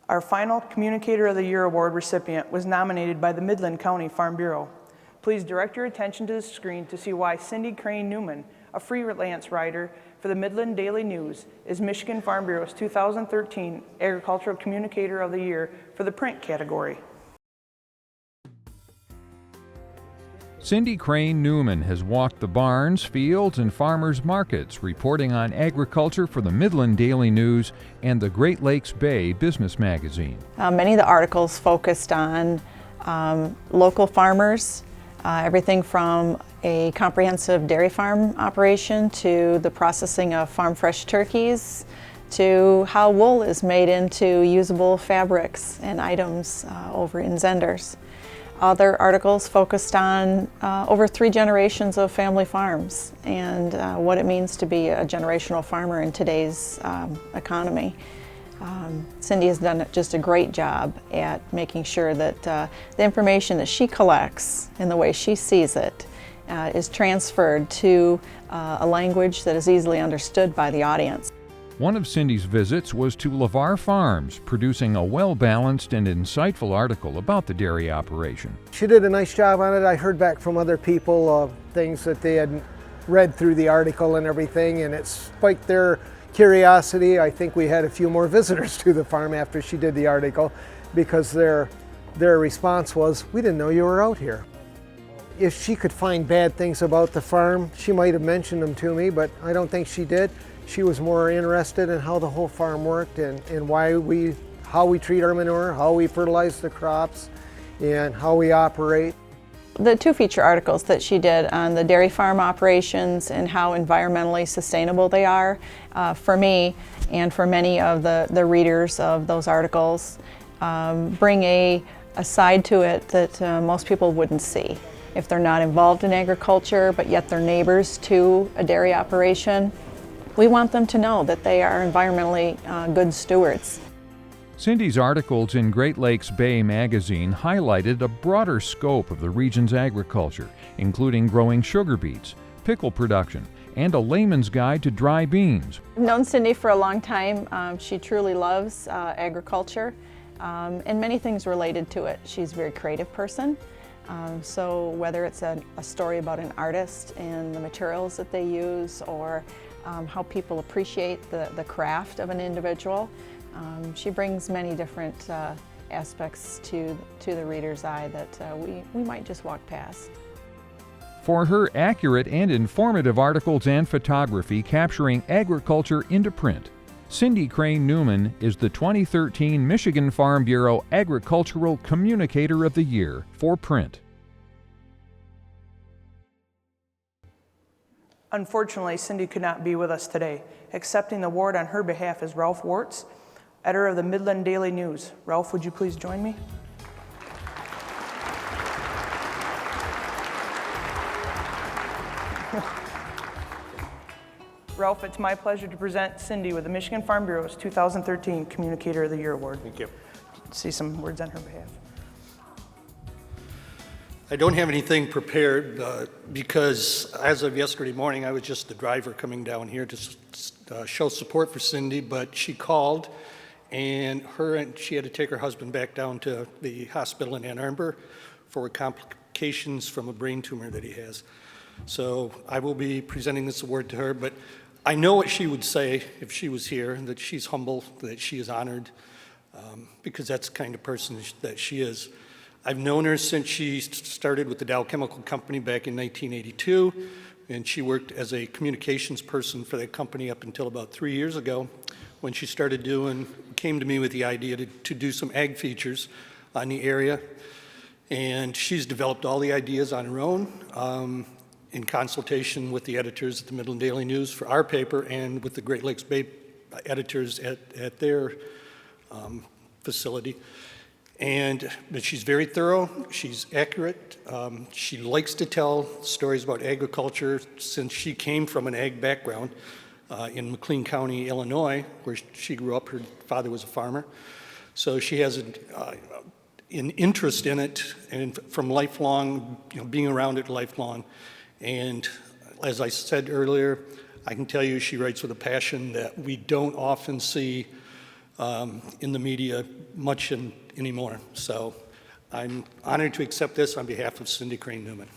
Our final Communicator of the Year Award recipient was nominated by the Midland County Farm Bureau. Please direct your attention to the screen to see why Cindy Crain Newman, a freelance writer for the Midland Daily News, is Michigan Farm Bureau's 2013 Agricultural Communicator of the Year for the print category. Cindy Crain Newman has walked the barns, fields, and farmers markets, reporting on agriculture for the Midland Daily News and the Great Lakes Bay Business Magazine. Many of the articles focused on local farmers, everything from a comprehensive dairy farm operation to the processing of farm fresh turkeys to how wool is made into usable fabrics and items over in Zenders. Other articles focused on over 3 generations of family farms and what it means to be a generational farmer in today's economy. Cindy has done just a great job at making sure that the information that she collects and the way she sees it is transferred to a language that is easily understood by the audience. One of Cindy's visits was to LeVar Farms, producing a well-balanced and insightful article about the dairy operation. She did a nice job on it. I heard back from other people things that they had read through the article and everything, and it spiked their curiosity. I think we had a few more visitors to the farm after she did the article because their response was, "We didn't know you were out here." If she could find bad things about the farm, she might have mentioned them to me, but I don't think she did. She was more interested in how the whole farm worked and how we treat our manure, how we fertilize the crops, and how we operate. The 2 feature articles that she did on the dairy farm operations and how environmentally sustainable they are, for me and for many of the readers of those articles, bring a side to it that most people wouldn't see. If they're not involved in agriculture, but yet they're neighbors to a dairy operation, we want them to know that they are environmentally good stewards. Cindy's articles in Great Lakes Bay magazine highlighted a broader scope of the region's agriculture, including growing sugar beets, pickle production, and a layman's guide to dry beans. I've known Cindy for a long time. She truly loves agriculture and many things related to it. She's a very creative person. So whether it's a story about an artist and the materials that they use, or how people appreciate the craft of an individual, she brings many different aspects to the reader's eye that we might just walk past. For her accurate and informative articles and photography capturing agriculture into print, Cindy Crain Newman is the 2013 Michigan Farm Bureau Agricultural Communicator of the Year for print. Unfortunately, Cindy could not be with us today. Accepting the award on her behalf is Ralph Wartz, editor of the Midland Daily News. Ralph, would you please join me? Ralph, it's my pleasure to present Cindy with the Michigan Farm Bureau's 2013 Communicator of the Year Award. Thank you. See some words on her behalf. I don't have anything prepared because as of yesterday morning, I was just the driver coming down here to show support for Cindy, but she called and she had to take her husband back down to the hospital in Ann Arbor for complications from a brain tumor that he has. So I will be presenting this award to her, but I know what she would say if she was here, that she's humble, that she is honored, because that's the kind of person that she is. I've known her since she started with the Dow Chemical Company back in 1982, and she worked as a communications person for that company up until about 3 years ago, when she came to me with the idea to do some ag features on the area. And she's developed all the ideas on her own in consultation with the editors at the Midland Daily News for our paper and with the Great Lakes Bay editors at their facility. But she's very thorough, she's accurate, she likes to tell stories about agriculture since she came from an ag background in McLean County, Illinois, where she grew up. Her father was a farmer. So she has an interest in it, and from lifelong, being around it lifelong. And as I said earlier, I can tell you she writes with a passion that we don't often see in the media much anymore. So I'm honored to accept this on behalf of Cindy Crain Newman.